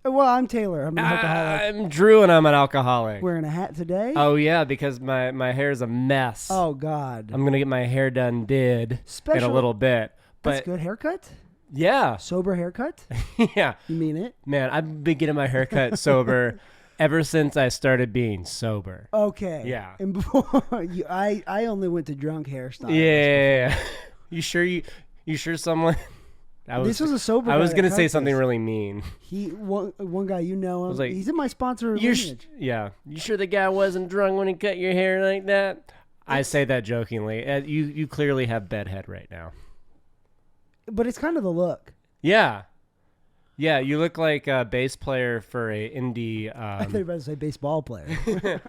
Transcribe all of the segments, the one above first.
Well, I'm Taylor. I'm an alcoholic. I'm Drew, and I'm an alcoholic. Wearing a hat today? Oh, yeah, because my hair is a mess. Oh, God. I'm going to get my hair done in a little bit. But that's good haircut? Yeah. Sober haircut? Yeah. You mean it? Man, I've been getting my haircut sober ever since I started being sober. Okay. Yeah. And before I only went to drunk hairstylists. Yeah. You sure someone... This was a sober guy. I was going to say something really mean. One guy, you know him. Like, he's in my sponsor lineage. Yeah. You sure the guy wasn't drunk when he cut your hair like that? I say that jokingly. You clearly have bedhead right now. But it's kind of the look. Yeah. Yeah, you look like a bass player for a indie... I thought you were about to say baseball player.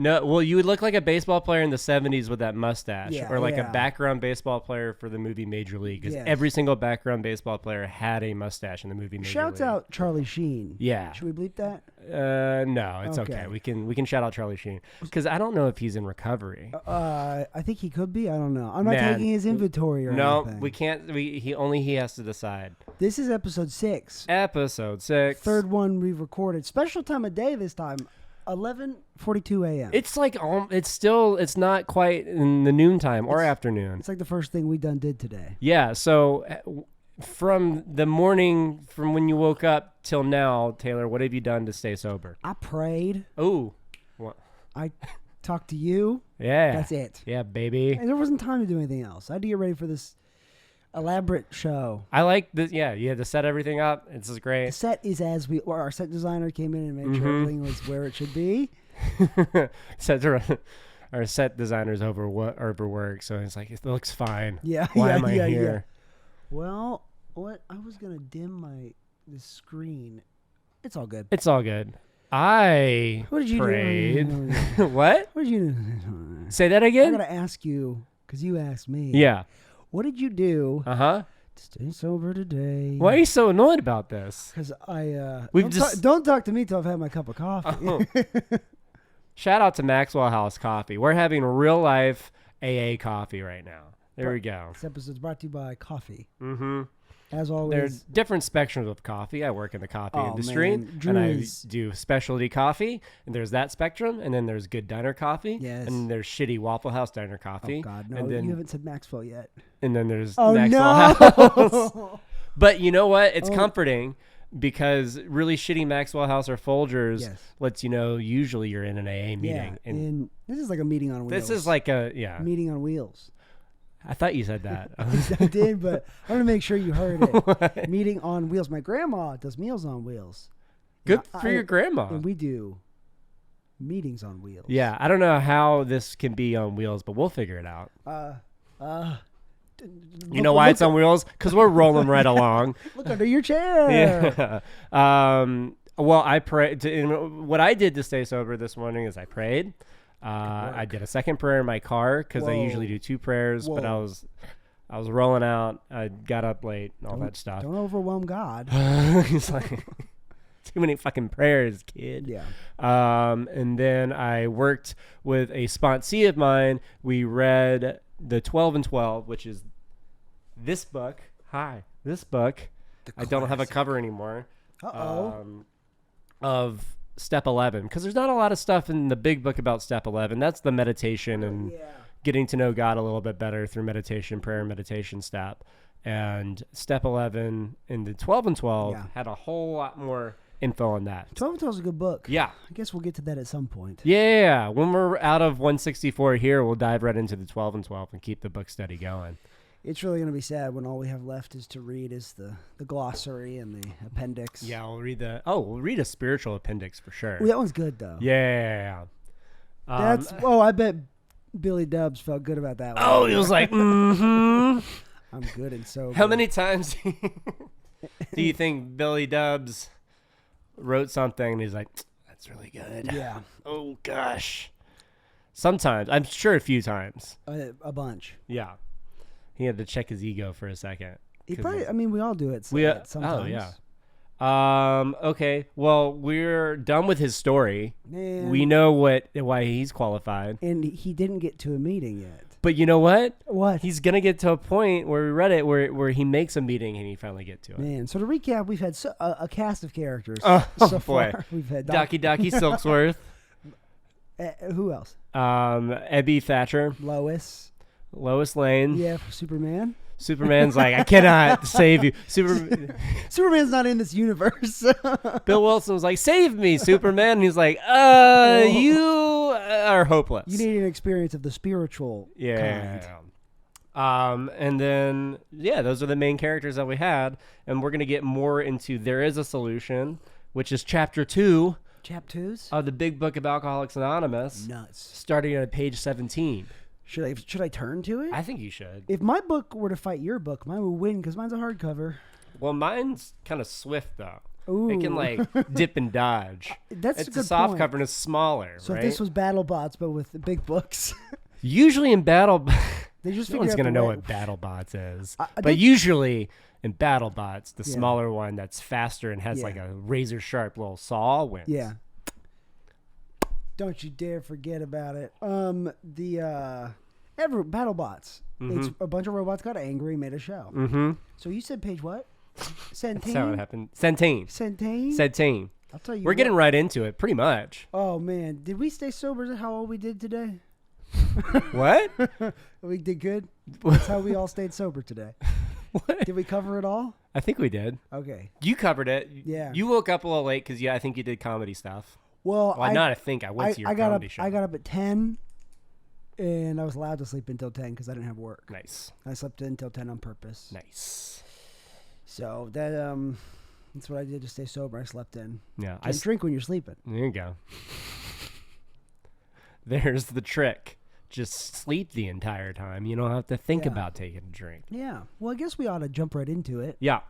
No, well, you would look like a baseball player in the 70s with that mustache. Yeah, or like a background baseball player for the movie Major League. Because yes. every single background baseball player had a mustache in the movie Major League. Shouts out Charlie Sheen. Yeah. Should we bleep that? No, it's okay. We can shout out Charlie Sheen. Because I don't know if he's in recovery. I think he could be. I don't know. I'm not taking his inventory or anything. No, we can't. He has to decide. This is episode 6. Episode 6. Third one we've recorded. Special time of day this time. 11:42 a.m. It's like it's not quite in the noontime or afternoon. It's like the first thing we did today. Yeah. So from the morning, from when you woke up till now, Taylor, what have you done to stay sober? I prayed. Oh. I talked to you. Yeah. That's it. Yeah, baby. And there wasn't time to do anything else. I had to get ready for this elaborate show. I like this. Yeah, you had to set everything up. This is great. The set is our set designer came in and made sure everything was where it should be. Our set designer's overworked, so it's like, it looks fine. Yeah. Why am I here? Yeah. Well, what I was gonna dim the screen. It's all good. It's all good. What did you prayed. Do? What? What did you do? Say that again? I gotta ask you because you asked me. Yeah. What did you do? To stay sober today. Why are you so annoyed about this? Because I don't talk to me till I've had my cup of coffee. Oh. Shout out to Maxwell House Coffee. We're having real life AA coffee right now. There we go. This episode's brought to you by coffee. Mm-hmm. As always. There's different spectrums of coffee. I work in the coffee industry, man. and I do specialty coffee. And there's that spectrum, and then there's good diner coffee, yes. and there's shitty Waffle House diner coffee. Oh God, no! And then, you haven't said Maxwell yet. And then there's Maxwell House. But you know what? It's comforting because really shitty Maxwell House or Folgers lets you know usually you're in an AA meeting. Yeah, and this is like a meeting on wheels. This is like a meeting on wheels. I thought you said that. I did, but I want to make sure you heard it. Meeting on wheels. My grandma does Meals on Wheels. Good for your grandma. And we do meetings on wheels. Yeah, I don't know how this can be on wheels, but we'll figure it out. You know why it's on wheels? Because we're rolling right along. Look under your chair. Yeah. Well, I prayed. What I did to stay sober this morning is I prayed. I did a second prayer in my car because I usually do 2 prayers, but I was rolling out. I got up late and all that stuff. Don't overwhelm God. He's like, too many fucking prayers, kid. Yeah. And then I worked with a sponsee of mine. We read the 12 and 12, which is this book. This book. I don't have a cover anymore. Of Step 11, because there's not a lot of stuff in the big book about Step 11. That's the meditation and getting to know God a little bit better through meditation, prayer, and meditation step. And Step 11 in the 12 and 12 had a whole lot more info on that. 12 and 12 is a good book. Yeah. I guess we'll get to that at some point. Yeah. When we're out of 164 here, we'll dive right into the 12 and 12 and keep the book study going. It's really going to be sad when all we have left is to read is the glossary and the appendix. Yeah, we'll read a spiritual appendix for sure. Well, that one's good, though. Yeah. I bet Billy Dubs felt good about that one. Oh, he was like, I'm good and sober. How many times do you think Billy Dubs wrote something and he's like, that's really good? Yeah. Oh, gosh. Sometimes. I'm sure a few times. A bunch. Yeah. He had to check his ego for a second. We all do it sometimes. Oh, yeah. Okay. Well, we're done with his story. Man. We know why he's qualified. And he didn't get to a meeting yet. But you know what? What? He's gonna get to a point where we read it where he makes a meeting and he finally get to it. Man, so to recap, we've had a cast of characters Oh, so boy. far. We've had Docky Silksworth, who else? Ebby Thatcher, Lois. Lois Lane. Yeah, Superman. Superman's like, I cannot save you. Superman's not in this universe. Bill Wilson was like, save me, Superman. And he's like, you are hopeless. You need an experience of the spiritual kind. And then, those are the main characters that we had. And we're going to get more into There Is a Solution, which is chapter 2. Chapters? Of the big book of Alcoholics Anonymous. Nuts. Starting at page 17. Should I turn to it? I think you should. If my book were to fight your book, mine would win because mine's a hardcover. Well, mine's kind of swift, though. Ooh. It can, like, dip and dodge. It's a soft cover and it's smaller, so right? if this was BattleBots, but with the big books. Usually in Battle... They just no one's going to know what BattleBots is. But usually in BattleBots, the smaller one that's faster and has, like, a razor-sharp little saw wins. Yeah. Don't you dare forget about it. BattleBots. It's a bunch of robots got angry, made a show. Mm-hmm. So you said page what? Centene? That's how it happened. Centene. I'll tell you. We're getting right into it, pretty much. Oh man, did we stay sober? Is that how old we did today? What? We did good. That's how we all stayed sober today. What? Did we cover it all? I think we did. Okay. You covered it. Yeah. You woke up a little late because I think you did comedy stuff. Well, I went to your comedy show. I got up at 10, and I was allowed to sleep until 10 because I didn't have work. Nice. I slept until 10 on purpose. Nice. So that's what I did to stay sober. I slept in. Yeah. I drink when you're sleeping. There you go. There's the trick. Just sleep the entire time. You don't have to think about taking a drink. Yeah. Well, I guess we ought to jump right into it. Yeah.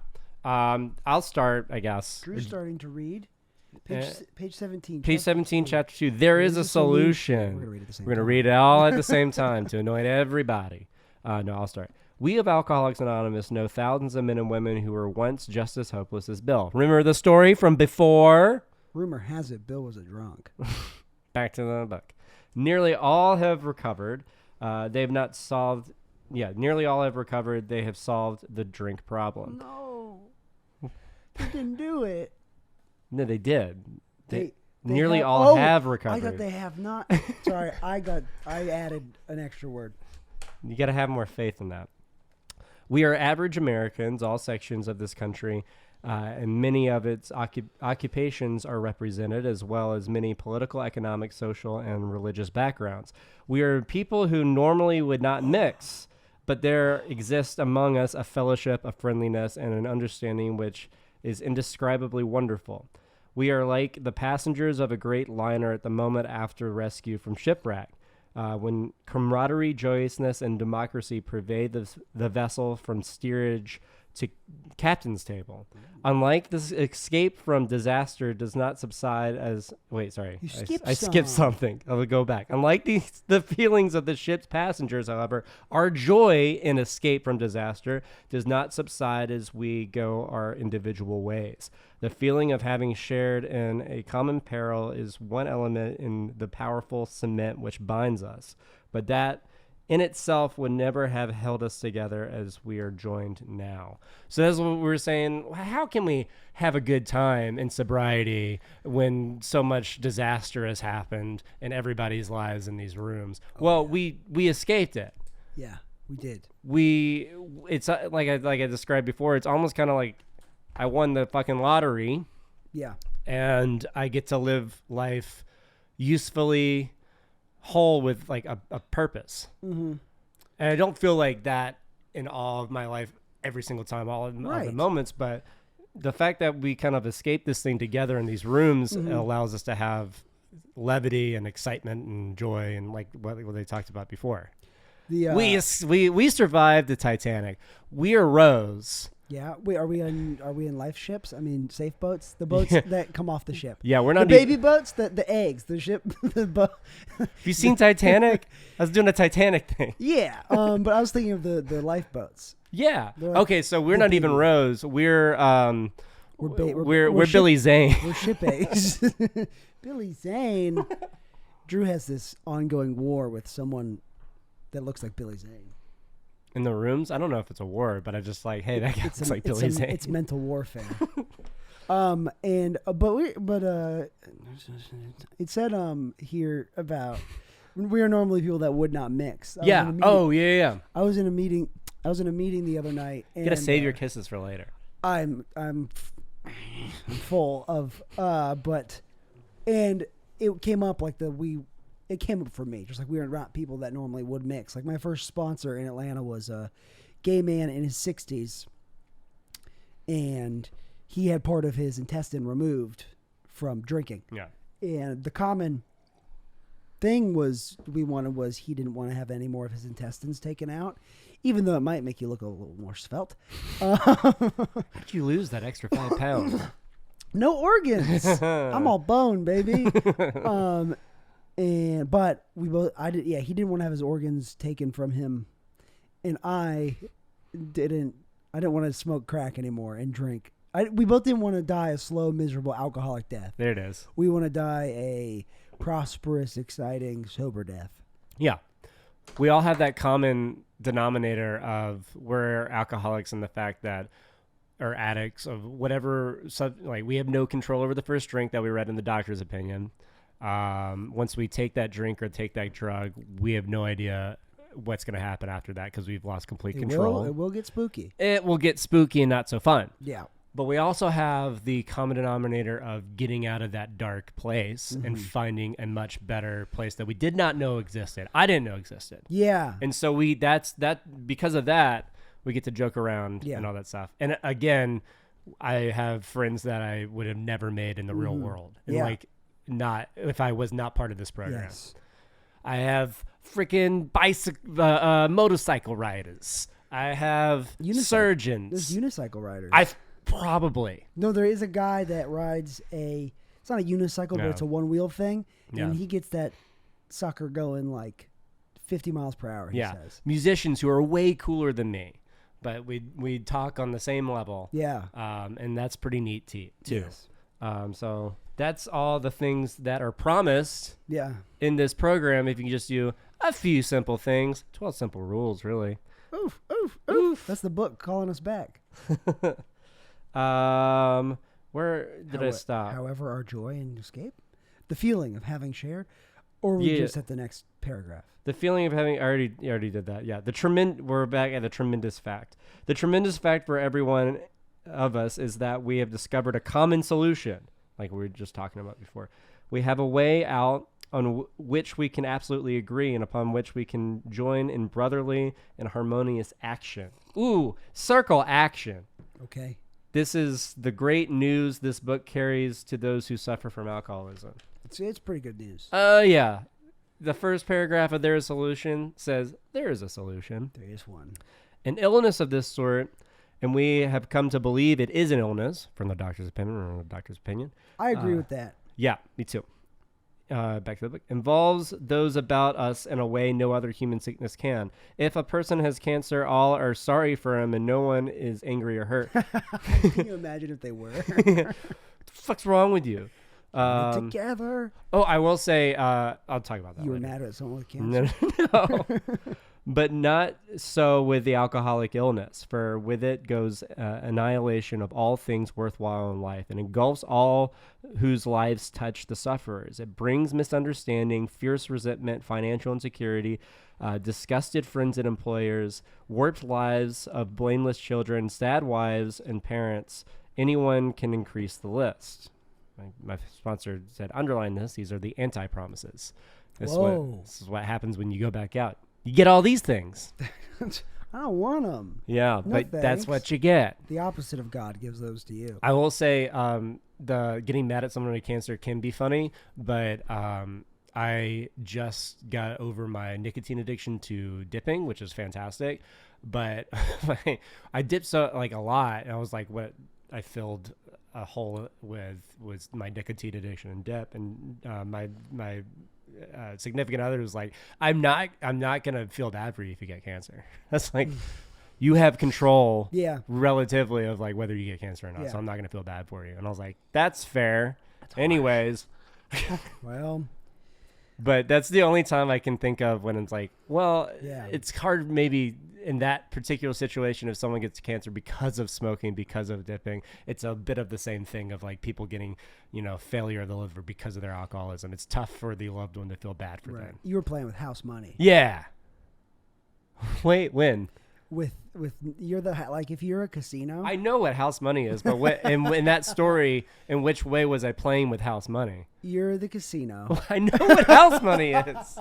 I'll start, I guess. Drew's starting to read. Page 17. Page 17, chapter 2. There is a solution. We're going to read it at the same time. We're going to read it all at the same time to annoy everybody. No, I'll start. We of Alcoholics Anonymous know thousands of men and women who were once just as hopeless as Bill. Remember the story from before? Rumor has it Bill was a drunk. Back to the book. Nearly all have recovered. They have not solved... Yeah, nearly all have recovered. They have solved the drink problem. No. They didn't do it. No, they did. They nearly all have recovered. I thought they have not. Sorry, I added an extra word. You got to have more faith in that. We are average Americans, all sections of this country, and many of its occupations are represented, as well as many political, economic, social, and religious backgrounds. We are people who normally would not mix, but there exists among us a fellowship, a friendliness, and an understanding which is indescribably wonderful. We are like the passengers of a great liner at the moment after rescue from shipwreck, when camaraderie, joyousness, and democracy pervade the vessel from steerage to captain's table. Unlike this escape from disaster does not subside as... Wait, sorry. I skipped something. I will go back. Unlike the feelings of the ship's passengers, however, our joy in escape from disaster does not subside as we go our individual ways. The feeling of having shared in a common peril is one element in the powerful cement which binds us, but that in itself would never have held us together as we are joined now. So that's what we were saying. How can we have a good time in sobriety when so much disaster has happened in everybody's lives in these rooms? We escaped it. Yeah, we did. It's like I described before. It's almost kind of like I won the fucking lottery. Yeah. And I get to live life usefully, whole, with like a purpose. Mm-hmm. And I don't feel like that in all of my life every single time, all of the moments, but the fact that we kind of escape this thing together in these rooms allows us to have levity and excitement and joy, and like what they talked about before. We survived the Titanic. We are Rose. Yeah. Wait, are we in life ships? I mean, safe boats, the boats that come off the ship. Yeah, we're not the baby boats, the eggs, the ship, the boat. Have you seen Titanic? I was doing a Titanic thing. Yeah, but I was thinking of the lifeboats. Yeah. Like, okay, so we're not even Rose. We're we're Billy Zane. We're ship eggs. Billy Zane. Drew has this ongoing war with someone that looks like Billy Zane. In the rooms? I don't know if it's a word, but I just like, hey, that guy looks like Billy Zane. It's mental warfare. It said here about we are normally people that would not mix. Yeah. Oh, yeah. I was in a meeting the other night. And, you gotta save your kisses for later. I'm full of and it came up like it came up for me, just like we are not people that normally would mix. Like my first sponsor in Atlanta was a gay man in his 60s, and he had part of his intestine removed from drinking. Yeah. And the common thing was he didn't want to have any more of his intestines taken out, even though it might make you look a little more svelte. How'd you lose that extra 5 pounds? No organs. I'm all bone, baby. He didn't want to have his organs taken from him, and I didn't want to smoke crack anymore and drink. We both didn't want to die a slow, miserable alcoholic death. There it is. We want to die a prosperous, exciting, sober death. Yeah. We all have that common denominator of we're alcoholics and the fact that or addicts of whatever, like we have no control over the first drink that we read in the doctor's opinion. Once we take that drink or take that drug, we have no idea what's going to happen after that because we've lost complete control. It will get spooky. It will get spooky and not so fun. Yeah. But we also have the common denominator of getting out of that dark place and finding a much better place that we did not know existed. I didn't know existed. Yeah. And so because of that, we get to joke around and all that stuff. And again, I have friends that I would have never made in the real world. And not if I was not part of this program. Yes. I have freaking motorcycle riders. I have surgeons. There's unicycle riders. Probably. No, there is a guy that rides it's not a unicycle, but it's a one-wheel thing. And he gets that sucker going like 50 miles per hour, he says. Musicians who are way cooler than me, but we talk on the same level. Yeah. And that's pretty neat too. Yes. So that's all the things that are promised in this program. If you can just do a few simple things, 12 simple rules, really. Oof, oof, oof. That's the book calling us back. Where did I stop? However, our joy and escape, the feeling of having shared, or we just at the next paragraph. The feeling of having, I already did that. Yeah. We're back at the tremendous fact. The tremendous fact for everyone of us is that we have discovered a common solution, like we were just talking about before. We have a way out on which we can absolutely agree and upon which we can join in brotherly and harmonious action. Ooh, circle action. Okay. This is the great news this book carries to those who suffer from alcoholism. It's pretty good news. Yeah. The first paragraph of There Is a Solution says, there is a solution. There is one. An illness of this sort, and we have come to believe it is an illness, from the doctor's opinion. I agree with that. Yeah, me too. Back to the book. Involves those about us in a way no other human sickness can. If a person has cancer, all are sorry for him and no one is angry or hurt. Can you imagine if they were? What the fuck's wrong with you? Together. Oh, I will say, I'll talk about that You later. were mad at someone with cancer? No. But not so with the alcoholic illness, for with it goes annihilation of all things worthwhile in life and engulfs all whose lives touch the sufferers. It brings misunderstanding, fierce resentment, financial insecurity, disgusted friends and employers, warped lives of blameless children, sad wives and parents. Anyone can increase the list. My sponsor said, underline this. These are the anti-promises. This is what happens when you go back out. You get all these things. I don't want them. Yeah, No, but thanks. that's what you get. The opposite of God gives those to you. I will say the getting mad at someone with cancer can be funny, but I just got over my nicotine addiction to dipping, which is fantastic. But I dipped a lot, and I was like, what I filled a hole with was my nicotine addiction and dip, and my significant other was like, I'm not gonna feel bad for you if you get cancer. That's like, you have control, relatively, of like whether you get cancer or not. So I'm not gonna feel bad for you. And I was like, that's fair. Anyways, Well, But that's the only time I can think of when it's like, well, Yeah. it's hard maybe in that particular situation if someone gets cancer because of smoking, because of dipping. It's a bit of the same thing of like people getting, failure of the liver because of their alcoholism. It's tough for the loved one to feel bad for them. You were playing with house money. Yeah. Wait, when? With you're like if you're a casino. I know what house money is, but in that story, in which way was I playing with house money? You're the casino. I know what house money is.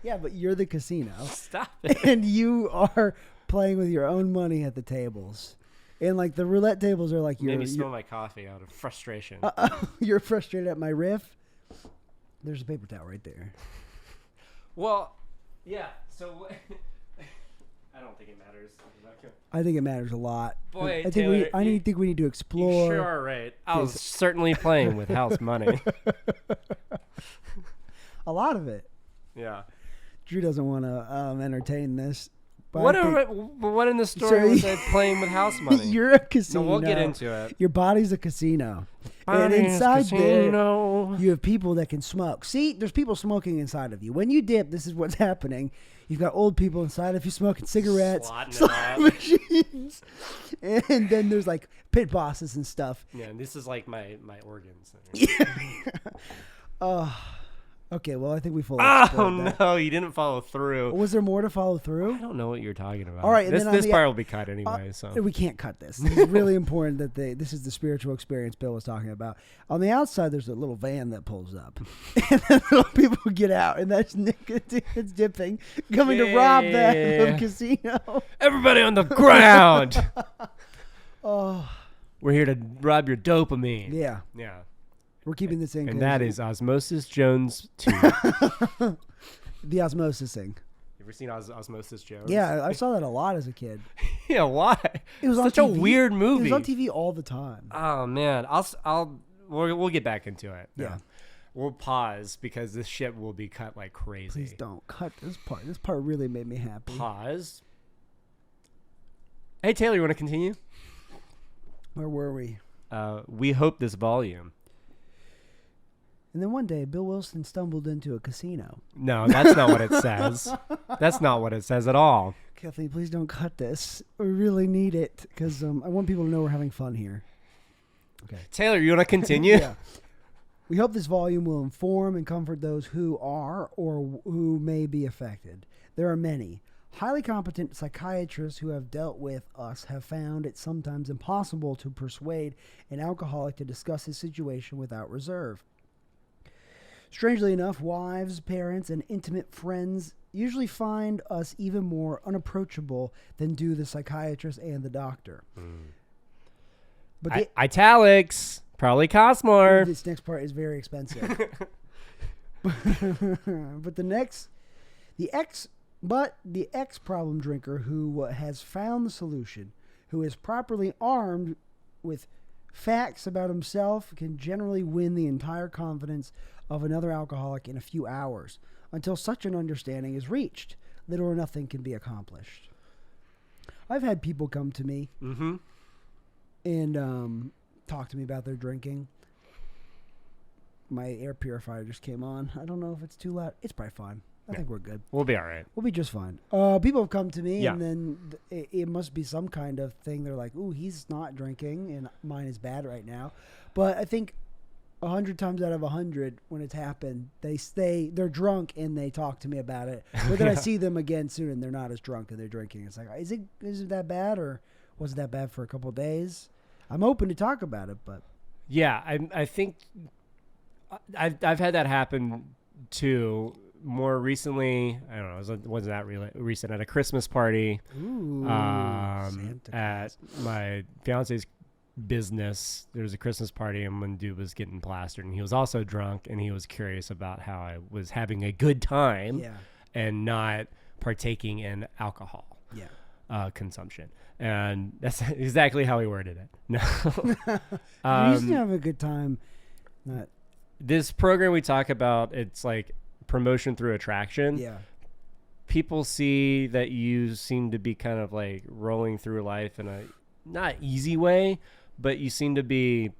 Yeah, but you're the casino. Stop it. And you are playing with your own money at the tables. And like the roulette tables are like Made me spill my coffee out of frustration. You're frustrated at my riff. There's a paper towel right there. Well, yeah. So I don't think it matters. I think it matters a lot. Boy, I think Taylor, I think we need to explore. You sure are right. I was certainly playing with house money. A lot of it. Yeah. Drew doesn't want to entertain this. But What in the story was I playing with house money? You're a casino. No, we'll get into it. Your body's a casino. And Body's inside casino. there, you have people that can smoke. See, there's people smoking inside of you. When you dip, this is what's happening. You've got old people inside of you smoking cigarettes, slot machines. And then there's like pit bosses and stuff. Yeah, and this is like my organs. Yeah. Okay, well, I think we fully explored that. No, you didn't follow through. Was there more to follow through? I don't know what you're talking about. All right, this part will be cut anyway. So we can't cut this. This is really important that this is the spiritual experience Bill was talking about. On the outside, there's a little van that pulls up, and then little people get out, and that's Nick. It's dipping, coming to rob that little casino. Everybody on the ground. Oh, we're here to rob your dopamine. Yeah. Yeah. We're keeping this in. And that is Osmosis Jones 2. The Osmosis thing. You ever seen Osmosis Jones? Yeah, I saw that a lot as a kid. Yeah, why? It was such on a TV. weird movie. It was on TV all the time. Oh man, we'll get back into it. Yeah. We'll pause because this shit will be cut like crazy. Please don't cut this part. This part really made me happy. Pause. Hey Taylor, you want to continue? Where were we? We hope this volume. And then one day, Bill Wilson stumbled into a casino. No, that's not what it says. That's not what it says at all. Kathleen, please don't cut this. We really need it because I want people to know we're having fun here. Okay. Taylor, you want to continue? Yeah. We hope this volume will inform and comfort those who are or who may be affected. There are many. Highly competent psychiatrists who have dealt with us have found it sometimes impossible to persuade an alcoholic to discuss his situation without reserve. Strangely enough, wives, parents, and intimate friends usually find us even more unapproachable than do the psychiatrist and the doctor. But italics probably cost more. This next part is very expensive. But the ex-problem drinker who has found the solution, who is properly armed with facts about himself, can generally win the entire confidence of another alcoholic in a few hours. Until such an understanding is reached, little or nothing can be accomplished. I've had people come to me and talk to me about their drinking. My air purifier just came on. I don't know if it's too loud. It's probably fine. I think we're good. We'll be all right. We'll be just fine. People have come to me, and then it must be some kind of thing. They're like, ooh, he's not drinking, and mine is bad right now. But I think 100 times out of 100, when it's happened, they're drunk, and they talk to me about it. But then I see them again soon, and they're not as drunk, and they're drinking. It's like, is it that bad, or was it that bad for a couple of days? I'm open to talk about it, but... Yeah, I think I've had that happen, too. More recently, I don't know, it wasn't that really recent, at a Christmas party. Ooh, at my fiance's business. There was a Christmas party, and one dude was getting plastered, and he was also drunk, and he was curious about how I was having a good time and not partaking in alcohol consumption. And that's exactly how he worded it. No. You used to have a good time. This program we talk about, it's like promotion through attraction. Yeah. People see that you seem to be kind of like rolling through life in a not easy way, but you seem to be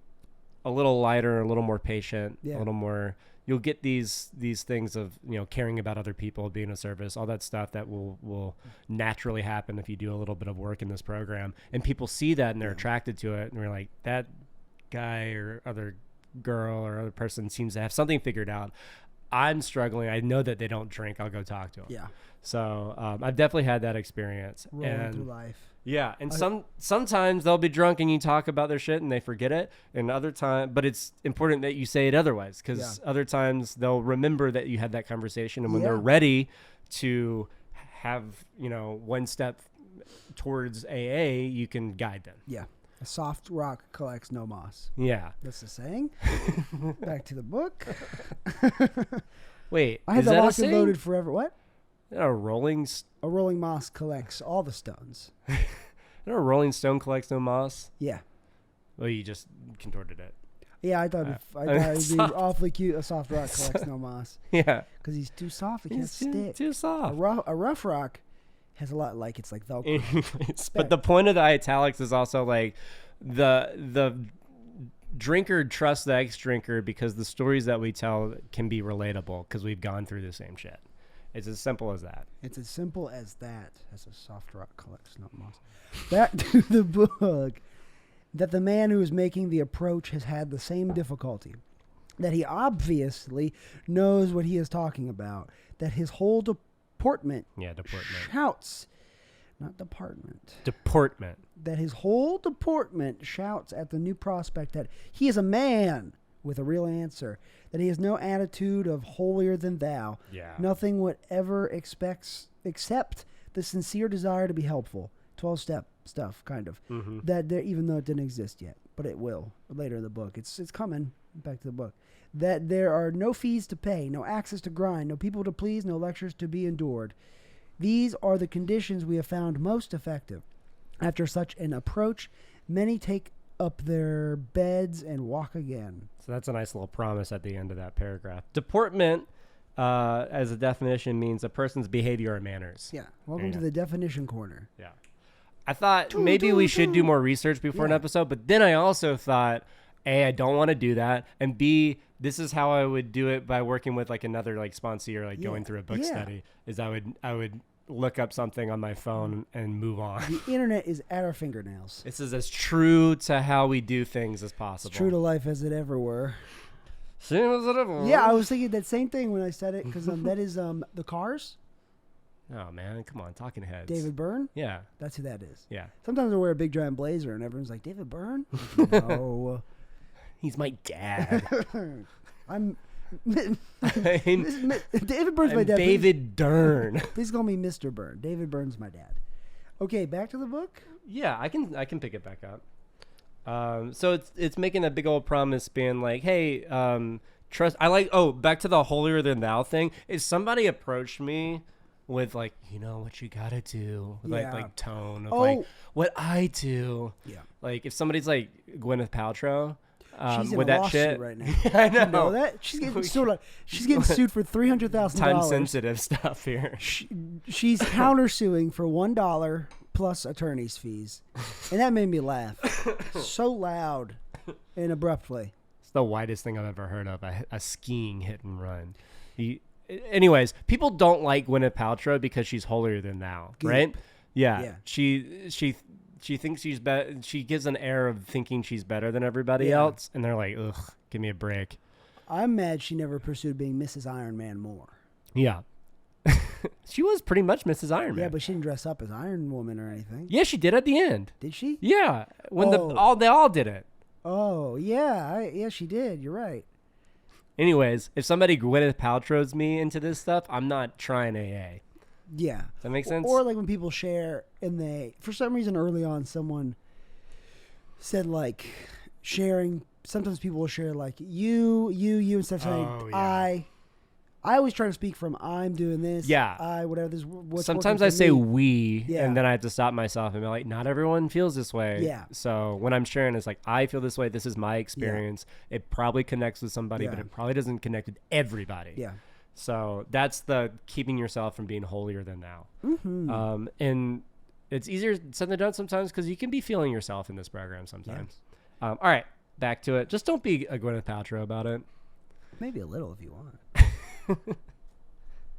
a little lighter, a little more patient, Yeah. a little more. You'll get these things of, you know, caring about other people, being of service, all that stuff that will naturally happen if you do a little bit of work in this program. And people see that and they're attracted to it. And we're like, that guy or other girl or other person seems to have something figured out. I'm struggling. I know that they don't drink. I'll go talk to them. Yeah. So I've definitely had that experience. Rolling through life. Yeah, and sometimes they'll be drunk and you talk about their shit and they forget it, and other time, but it's important that you say it otherwise, because other times they'll remember that you had that conversation, and when they're ready to have, you know, one step towards AA, you can guide them. Yeah. A soft rock collects no moss. Yeah. That's the saying. Back to the book. Wait, I had is the that a locked and saying? loaded forever. What? A rolling moss collects all the stones. a rolling stone collects no moss? Yeah. Well, you just contorted it. Yeah, I thought it'd be awfully cute. A soft rock collects no moss. Yeah. Because he's too soft. It can't stick. Too soft. A rough rock has a lot, like, it's like Velcro. Anyways, but the point of the italics is also like the drinker trusts the ex-drinker because the stories that we tell can be relatable because we've gone through the same shit. It's as simple as that. It's as simple as that. As a soft rock collects no moss. Back to the book. That the man who is making the approach has had the same difficulty. That he obviously knows what he is talking about. That his whole deportment shouts, not department. Deportment. That his whole deportment shouts at the new prospect that he is a man with a real answer. That he has no attitude of holier than thou. Yeah. Nothing whatever expects except the sincere desire to be helpful. 12-step stuff, kind of. Mm-hmm. That there, even though it didn't exist yet, but it will later in the book. It's coming. Back to the book. That there are no fees to pay, no axes to grind, no people to please, no lectures to be endured. These are the conditions we have found most effective. After such an approach, many take up their beds and walk again. So that's a nice little promise at the end of that paragraph. Deportment, as a definition, means a person's behavior or manners. Yeah. Welcome to the definition corner. Yeah. I thought maybe we should do more research before an episode, but then I also thought, A, I don't want to do that, and B, this is how I would do it by working with like another like sponsee or like going through a book study, is I would look up something on my phone and move on. The internet is at our fingernails. This is as true to how we do things as possible. It's true to life as it ever were. Same as it ever were. Yeah, I was thinking that same thing when I said it, because that is The Cars. Oh, man. Come on. Talking Heads. David Byrne? Yeah. That's who that is. Yeah. Sometimes I wear a big giant blazer and everyone's like, David Byrne? Like, no. He's my dad. I'm David Byrne's my dad. David Dern. Please call me Mr. Byrne. David Byrne's my dad. Okay, back to the book? Yeah, I can pick it back up. So it's making a big old promise being like, hey, trust. Back to the holier than thou thing. If somebody approached me with like, you know what you gotta do, with like tone of like what I do. Yeah. Like if somebody's like Gwyneth Paltrow, she's in with a that lawsuit shit right now. I know. You know that? She's getting sued. She's getting sued for $300,000. Time sensitive stuff here. She's countersuing for $1 plus attorney's fees, and that made me laugh so loud and abruptly. It's the whitest thing I've ever heard of. A skiing hit and run. Anyways, people don't like Gwyneth Paltrow because she's holier than thou, right? Yeah. She thinks she's better. She gives an air of thinking she's better than everybody else, and they're like, ugh, give me a break. I'm mad she never pursued being Mrs. Iron Man more. Yeah. She was pretty much Mrs. Iron Man. Yeah, but she didn't dress up as Iron Woman or anything. Yeah, she did at the end. Did she? Yeah, when they all did it. Oh, yeah. Yeah, she did. You're right. Anyways, if somebody Gwyneth Paltrow's me into this stuff, I'm not trying AA. Yeah. Does that make sense? Or like when people share and for some reason early on, someone said like sharing, sometimes people will share like you instead of saying I always try to speak from I'm doing this. Yeah. I, whatever this. What's sometimes I say we, Yeah. and then I have to stop myself and be like, not everyone feels this way. Yeah. So when I'm sharing, it's like, I feel this way. This is my experience. Yeah. It probably connects with somebody, but it probably doesn't connect with everybody. Yeah. So that's the keeping yourself from being holier than thou. Mm-hmm. And it's easier said than done sometimes because you can be feeling yourself in this program sometimes. Yeah. All right. back to it. Just don't be a Gwyneth Paltrow about it. Maybe a little if you want.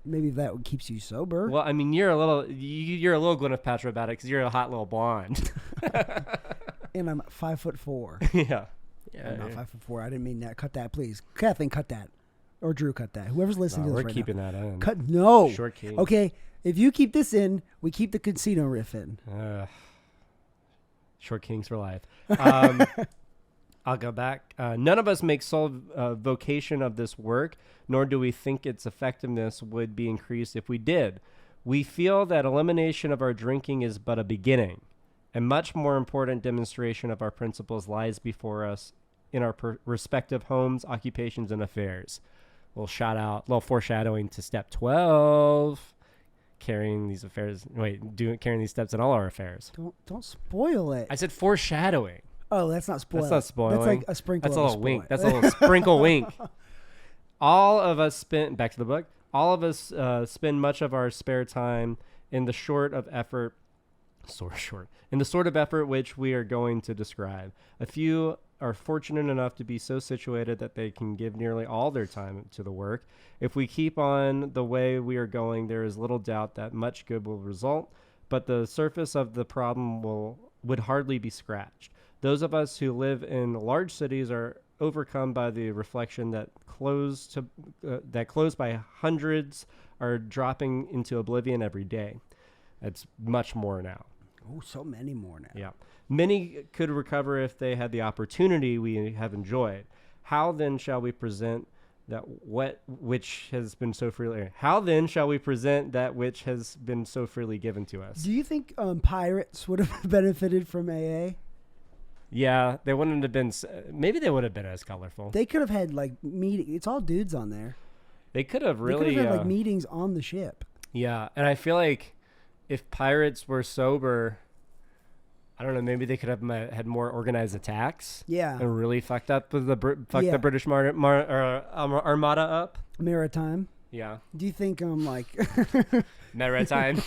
Maybe that keeps you sober. Well, I mean, you're a little Gwyneth Paltrow about it because you're a hot little blonde. And I'm 5'4". Yeah. I'm not 5'4". I didn't mean that. Cut that, please. Kathleen, cut that. Or Drew, cut that. Whoever's listening to this we're right keeping now. that in. Cut. No. Short king. Okay. If you keep this in, we keep the casino riff in. Short kings for life. I'll go back. None of us make sole vocation of this work, nor do we think its effectiveness would be increased if we did. We feel that elimination of our drinking is but a beginning. A much more important demonstration of our principles lies before us in our respective homes, occupations, and affairs. Little foreshadowing to step 12. Carrying these steps in all our affairs. Don't spoil it. I said foreshadowing. Oh, that's not spoiling. That's not spoiling. That's like a sprinkle. That's a of little spoil. wink. That's a little sprinkle wink. All of us back to the book. All of us spend much of our spare time in the sort of effort which we are going to describe. A few are fortunate enough to be so situated that they can give nearly all their time to the work. If we keep on the way we are going, there is little doubt that much good will result, but the surface of the problem would hardly be scratched. Those of us who live in large cities are overcome by the reflection that closed by hundreds are dropping into oblivion every day. It's much more now. Oh, so many more now. Yeah. Many could recover if they had the opportunity we have enjoyed. How then shall we present that which has been so freely given to us? Do you think pirates would have benefited from AA? Yeah, they wouldn't have been. Maybe they would have been as colorful. They could have had like meeting. It's all dudes on there. They could have really. They could have had like meetings on the ship. Yeah, and I feel like if pirates were sober, I don't know. Maybe they could have had more organized attacks. Yeah, and really fucked up with the British Armada up. Maritime. Yeah. Do you think like maritime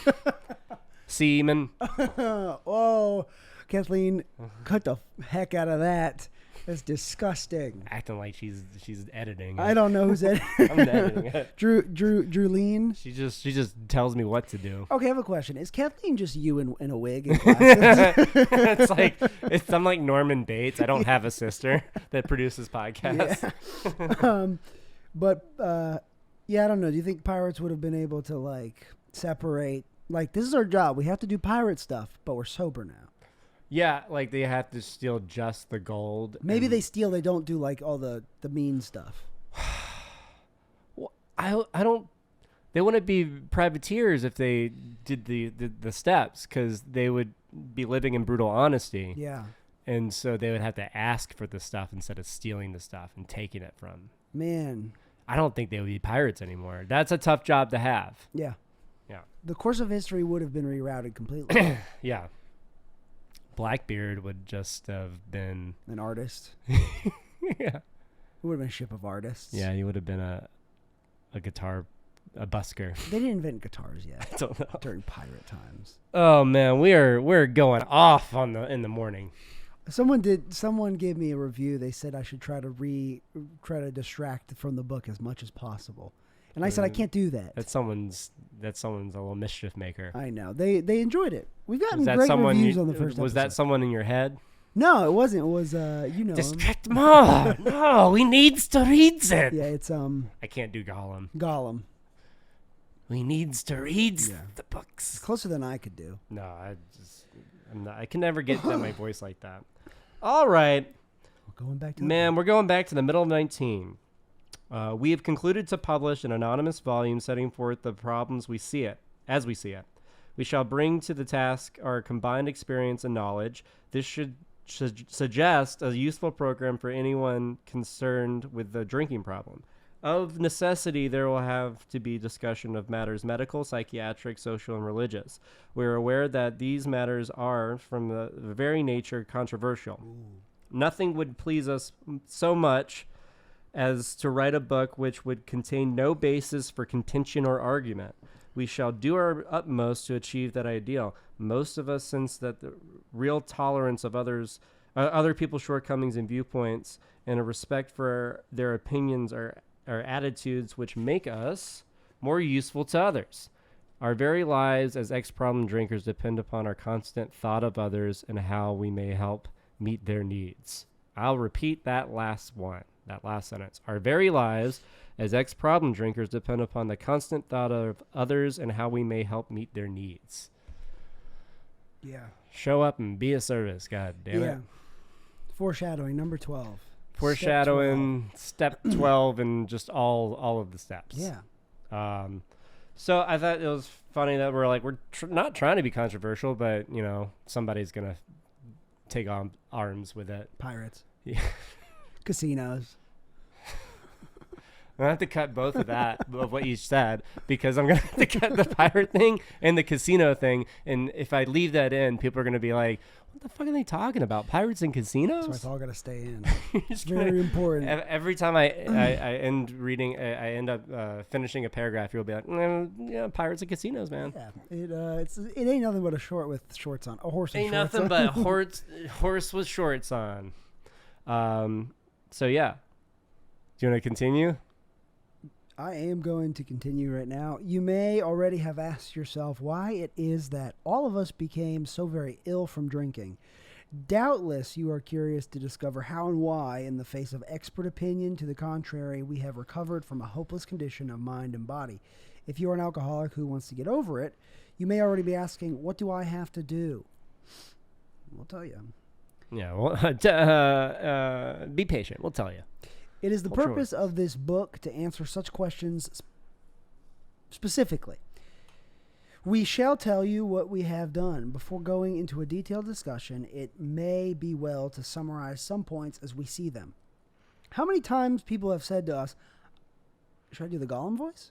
seamen? Oh. Kathleen, cut the heck out of that. That's disgusting. Acting like she's editing. I don't know who's editing. I'm editing it. Drewleen. She just tells me what to do. Okay, I have a question. Is Kathleen just you in a wig in classes? I'm like Norman Bates. I don't have a sister that produces podcasts. Yeah. Yeah, I don't know. Do you think pirates would have been able to like separate? Like, this is our job. We have to do pirate stuff, but we're sober now. Yeah, like they have to steal just the gold. Maybe they steal. They don't do like all the mean stuff. Well, I don't. They wouldn't be privateers if they did the steps, because they would be living in brutal honesty. Yeah. And so they would have to ask for the stuff instead of stealing the stuff and taking it from. Man. I don't think they would be pirates anymore. That's a tough job to have. Yeah. Yeah. The course of history would have been rerouted completely. Yeah. Blackbeard would just have been an artist. Yeah. It would have been a ship of artists. Yeah, he would have been a guitar, a busker. They didn't invent guitars yet. I don't know. During pirate times. Oh man, we're going off in the morning. Someone gave me a review. They said I should try to distract from the book as much as possible. And I said I can't do that. That's someone's a little mischief maker. I know. They enjoyed it. We've gotten great reviews on the first episode. Was that someone in your head? No, it wasn't. It was distract more. No, we needs to read it. Yeah, it's I can't do Gollum. We needs to read the books. It's closer than I could do. No, I can never get my voice like that. All right. We're going back to the middle of 19. We have concluded to publish an anonymous volume setting forth the problems as we see it. We shall bring to the task our combined experience and knowledge. This should suggest a useful program for anyone concerned with the drinking problem. Of necessity, there will have to be discussion of matters medical, psychiatric, social, and religious. We are aware that these matters are, from the very nature, controversial. Ooh. Nothing would please us so much as to write a book which would contain no basis for contention or argument. We shall do our utmost to achieve that ideal. Most of us sense that the real tolerance of other people's shortcomings and viewpoints, and a respect for their opinions or attitudes which make us more useful to others. Our very lives as ex-problem drinkers depend upon our constant thought of others and how we may help meet their needs. I'll repeat that last sentence. Our very lives as ex-problem drinkers depend upon the constant thought of others and how we may help meet their needs. Yeah. Show up and be a service, God damn it. Foreshadowing, number 12. Foreshadowing, step 12, and just all of the steps. Yeah. So I thought it was funny that we're not trying to be controversial, but, somebody's going to take on arms with it. Pirates. Yeah. Casinos. I have to cut both of that, of what you said, because I'm going to have to cut the pirate thing and the casino thing. And if I leave that in, people are going to be like, what the fuck are they talking about? Pirates and casinos? So it's all got to stay in. It's very important. Every time I end reading, I end up finishing a paragraph, you'll be like, yeah, pirates and casinos, man. Yeah, it ain't nothing but a short with shorts on. A horse with ain't shorts nothing on. but horse with shorts on. So, yeah. Do you want to continue? I am going to continue right now. You may already have asked yourself why it is that all of us became so very ill from drinking. Doubtless you are curious to discover how and why, in the face of expert opinion to the contrary, we have recovered from a hopeless condition of mind and body. If you are an alcoholic who wants to get over it, you may already be asking, what do I have to do? We'll tell you. Yeah, well, be patient. We'll tell you. It is the purpose of this book to answer such questions specifically. We shall tell you what we have done. Before going into a detailed discussion, it may be well to summarize some points as we see them. How many times people have said to us, should I do the Gollum voice?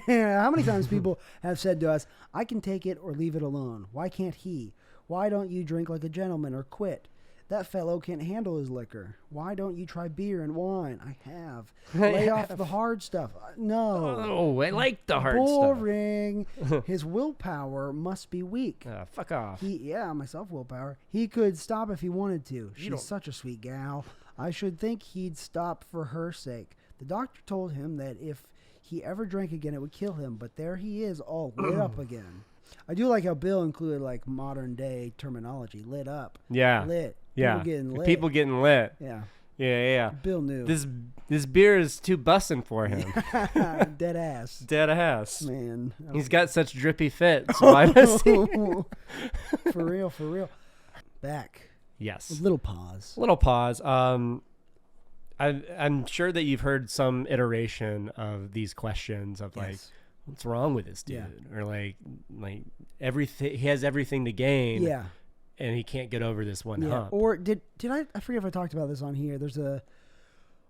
How many times people have said to us, I can take it or leave it alone. Why can't he? Why don't you drink like a gentleman or quit? That fellow can't handle his liquor. Why don't you try beer and wine? I have. Lay off the hard stuff. No. Oh, I like the hard stuff. Boring. His willpower must be weak. Fuck off. Myself willpower. He could stop if he wanted to. She's such a sweet gal. I should think he'd stop for her sake. The doctor told him that if he ever drank again, it would kill him. But there he is, all lit up again. I do like how Bill included like modern day terminology. Lit up. Yeah. Lit. Yeah. People getting lit. Yeah. Yeah. Bill knew. This beer is too bussin' for him. Dead ass. Dead ass. Man. He's got such drippy fits. Why does he? For real. Back. Yes. A little pause. I'm sure that you've heard some iteration of these questions of like, what's wrong with this dude? Yeah. Or like everything, he has everything to gain. Yeah. And he can't get over this one hump. Or did I forget if I talked about this on here. There's a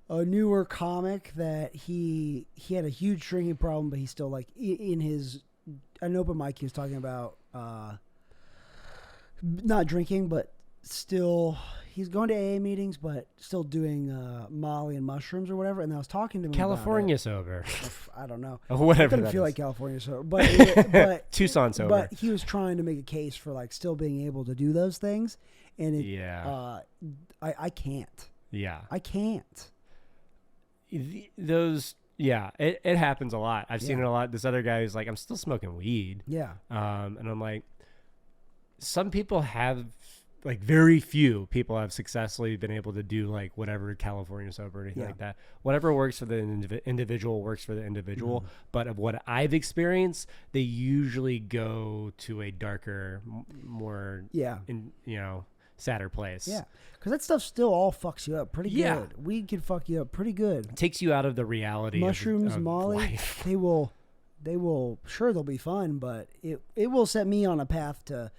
newer comic that he had a huge drinking problem, but he's still like in his an open mic he was talking about not drinking, but still he's going to AA meetings, but still doing Molly and mushrooms or whatever. And I was talking to him California about sober. I don't know. Whatever. I didn't feel like California sober, but Tucson sober. But he was trying to make a case for like still being able to do those things, and I can't. Yeah, I can't. It happens a lot. I've seen it a lot. This other guy is like, I'm still smoking weed. Yeah. And I'm like, some people have. Like very few people have successfully been able to do like whatever California sober or anything like that. Whatever works for the individual works for the individual. Mm-hmm. But of what I've experienced, they usually go to a darker, more sadder place. Yeah, because that stuff still all fucks you up pretty good. Weed can fuck you up pretty good. It takes you out of the reality. Mushrooms, of Molly, life. they will. Sure, they'll be fun, but it will set me on a path to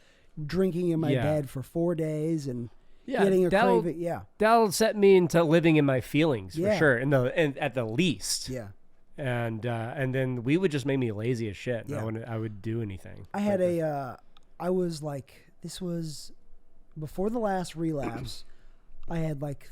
drinking in my bed for 4 days and getting a craving. Yeah, that'll set me into living in my feelings for sure. And at the least. Yeah. And then we would just make me lazy as shit. Yeah. I would do anything. I was like, this was before the last relapse. I had like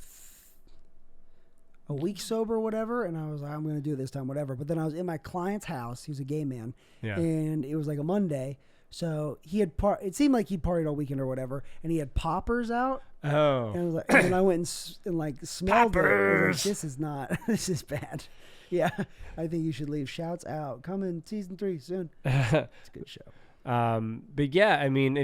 a week sober or whatever, and I was like, I'm going to do it this time, whatever. But then I was in my client's house. He was a gay man. Yeah. And it was like a Monday. So he had it seemed like he partied all weekend or whatever, and he had poppers out. Oh. And I was like, and then I went and like smelled it. I was Peppers. like, this is not. This is bad. Yeah, I think you should leave. Shouts out. Coming season 3 soon. It's a good show. But yeah, I mean,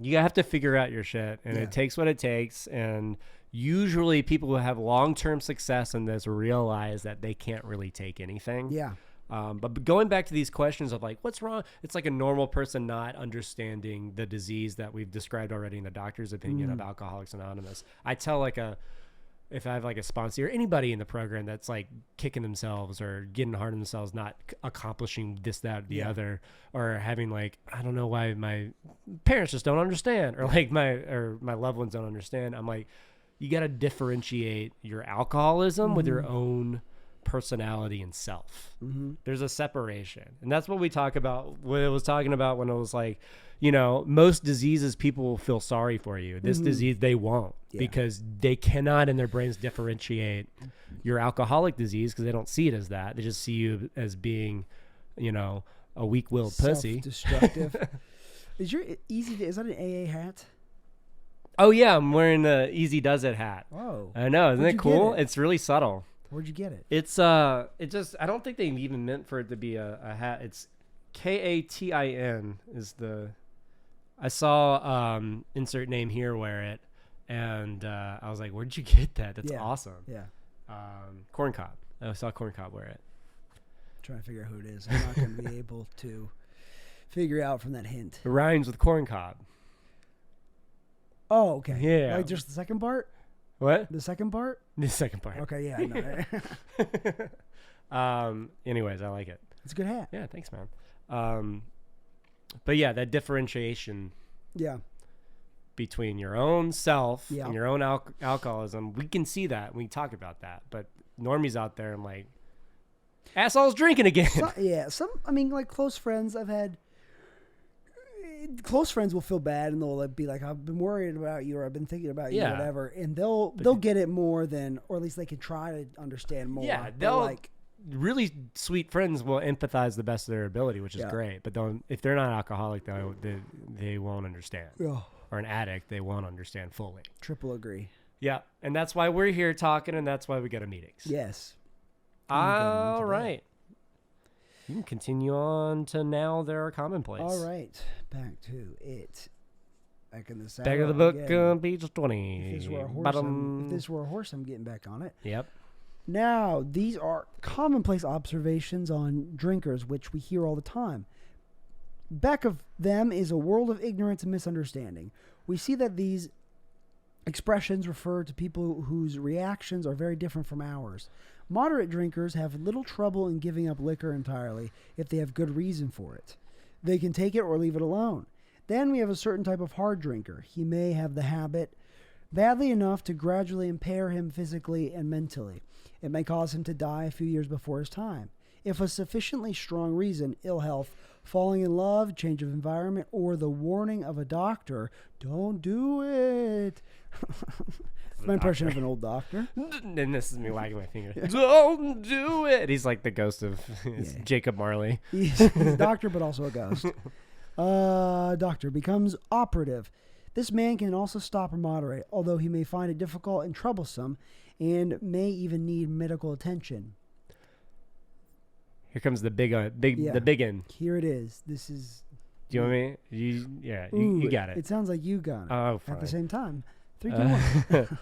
you have to figure out your shit, and it takes what it takes. And usually people who have long-term success in this realize that they can't really take anything. Yeah. But going back to these questions of like, what's wrong? It's like a normal person not understanding the disease that we've described already in the doctor's opinion of Alcoholics Anonymous. I tell if I have like a sponsor or anybody in the program that's like kicking themselves or getting hard on themselves, not accomplishing this, that, or the other, or having like, I don't know why my parents just don't understand, or like my loved ones don't understand. I'm like, you got to differentiate your alcoholism with your own personality and self. There's a separation, and that's what we talk about. What I was talking about when I was like, most diseases people will feel sorry for you. This disease they won't, because they cannot in their brains differentiate your alcoholic disease because they don't see it as that. They just see you as being, a weak-willed pussy. Self-destructive. Is that an AA hat? Oh yeah, I'm wearing the Easy Does It hat. Oh, I know, isn't it cool? It's really subtle. Where'd you get it? It's it just, I don't think they even meant for it to be a hat. It's Katin is the. I saw insert name here wear it, and I was like, "Where'd you get that? That's awesome." Yeah. Corn Cob. I saw Corn Cob wear it. Trying to figure out who it is. I'm not going to be able to figure out from that hint. It rhymes with corn cob. Oh, okay. Yeah. Like just the second part? What? The second part? The second part. Okay, yeah. No. Anyways, I like it. It's a good hat. Yeah, thanks, man. But yeah, that differentiation between your own self and your own alcoholism, we can see that. We talk about that. But normies out there, I'm like, assholes drinking again. Like close friends I've had. Close friends will feel bad and they'll be like, I've been worried about you, or I've been thinking about you, or whatever. And they'll get it more than, or at least they can try to understand more. Yeah, they'll really sweet friends will empathize the best of their ability, which is great. But if they're not alcoholic, they won't understand. Yeah. Or an addict, they won't understand fully. Triple agree. Yeah, and that's why we're here talking, and that's why we go to meetings. Yes. All right. You can continue on to now there are commonplace. All right. Back to it. Back in the saddle. Back of the book, page 20. If this were a horse, I'm getting back on it. Yep. Now, these are commonplace observations on drinkers, which we hear all the time. Back of them is a world of ignorance and misunderstanding. We see that these expressions refer to people whose reactions are very different from ours. Moderate drinkers have little trouble in giving up liquor entirely if they have good reason for it. They can take it or leave it alone. Then we have a certain type of hard drinker. He may have the habit badly enough to gradually impair him physically and mentally. It may cause him to die a few years before his time. If a sufficiently strong reason, ill health, falling in love, change of environment, or the warning of a doctor, don't do it. That's my impression of an old doctor. And this is me wagging my finger. Don't do it. He's like the ghost of Jacob Marley. He's a doctor, but also a ghost. Doctor becomes operative. This man can also stop or moderate, although he may find it difficult and troublesome and may even need medical attention. Here comes the big one. Here it is. This is. Do you know what I mean? You got it. It sounds like you got it. Oh, fine. At the same time. 3, 2, 1.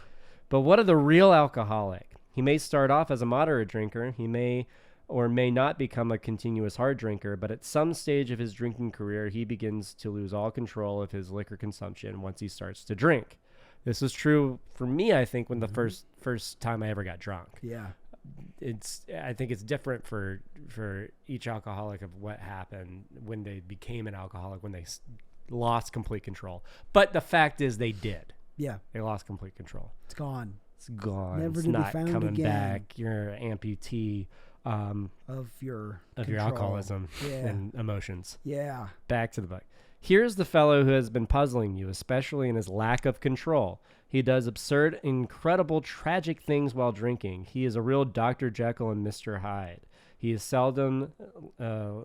But what of the real alcoholic? He may start off as a moderate drinker. He may or may not become a continuous hard drinker, but at some stage of his drinking career, he begins to lose all control of his liquor consumption once he starts to drink. This was true for me, I think, when the first time I ever got drunk. Yeah. I think it's different for each alcoholic of what happened when they became an alcoholic, when they lost complete control. But the fact is they did. Yeah. They lost complete control. It's gone. It's gone. Never it's to be not found coming again. back. You're an amputee of your alcoholism and emotions. Yeah. Back to the book. Here's the fellow who has been puzzling you, especially in his lack of control. He does absurd, incredible, tragic things while drinking. He is a real Dr. Jekyll and Mr. Hyde. He is seldom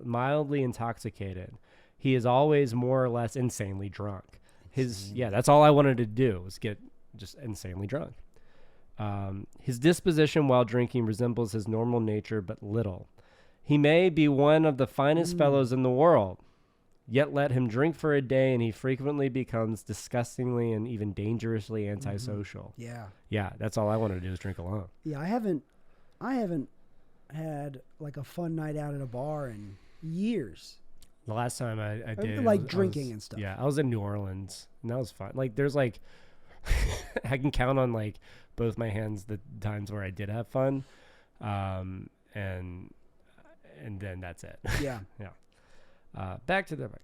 mildly intoxicated. He is always more or less insanely drunk. That's all I wanted to do was get just insanely drunk. His disposition while drinking resembles his normal nature but little. He may be one of the finest fellows in the world, yet let him drink for a day and he frequently becomes disgustingly and even dangerously antisocial. Yeah, that's all I wanted to do is drink alone. Yeah, I haven't had like a fun night out at a bar in years. The last time I did, like drinking and stuff. Yeah, I was in New Orleans and that was fun. Like, there's like, I can count on like both my hands the times where I did have fun, and then that's it. Yeah. Yeah. Back to the book.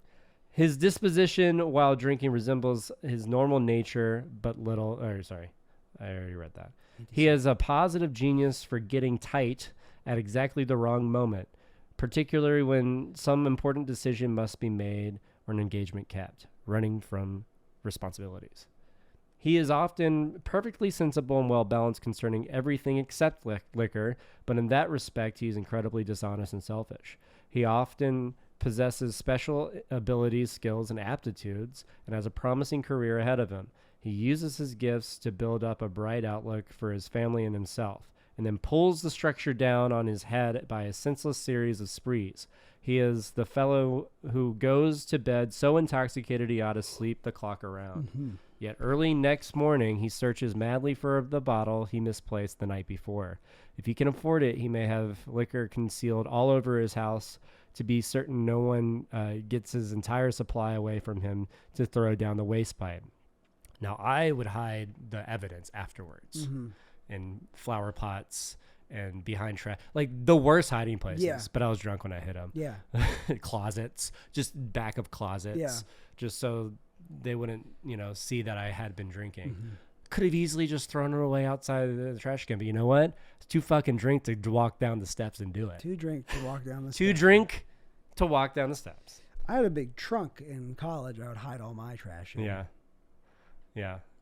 His disposition while drinking resembles his normal nature, but little. Or sorry, I already read that. He has a positive genius for getting tight at exactly the wrong moment, particularly when some important decision must be made or an engagement kept, running from responsibilities. He is often perfectly sensible and well-balanced concerning everything except liquor, but in that respect, he is incredibly dishonest and selfish. He often possesses special abilities, skills, and aptitudes, and has a promising career ahead of him. He uses his gifts to build up a bright outlook for his family and himself, and then pulls the structure down on his head by a senseless series of sprees. He is the fellow who goes to bed so intoxicated he ought to sleep the clock around. Yet early next morning, he searches madly for the bottle he misplaced the night before. If he can afford it, he may have liquor concealed all over his house to be certain no one gets his entire supply away from him to throw down the waste pipe. Now, I would hide the evidence afterwards in flower pots and behind trash, like the worst hiding places. But I was drunk when I hit them. Yeah. Closets, just back of closets, just so they wouldn't, see that I had been drinking. Could have easily just thrown it away outside of the trash can, but you know what? It's too fucking drink to walk down the steps and do it. Too drink to walk down the steps. Too drink to walk down the steps. I had a big trunk in college. I would hide all my trash in. Yeah.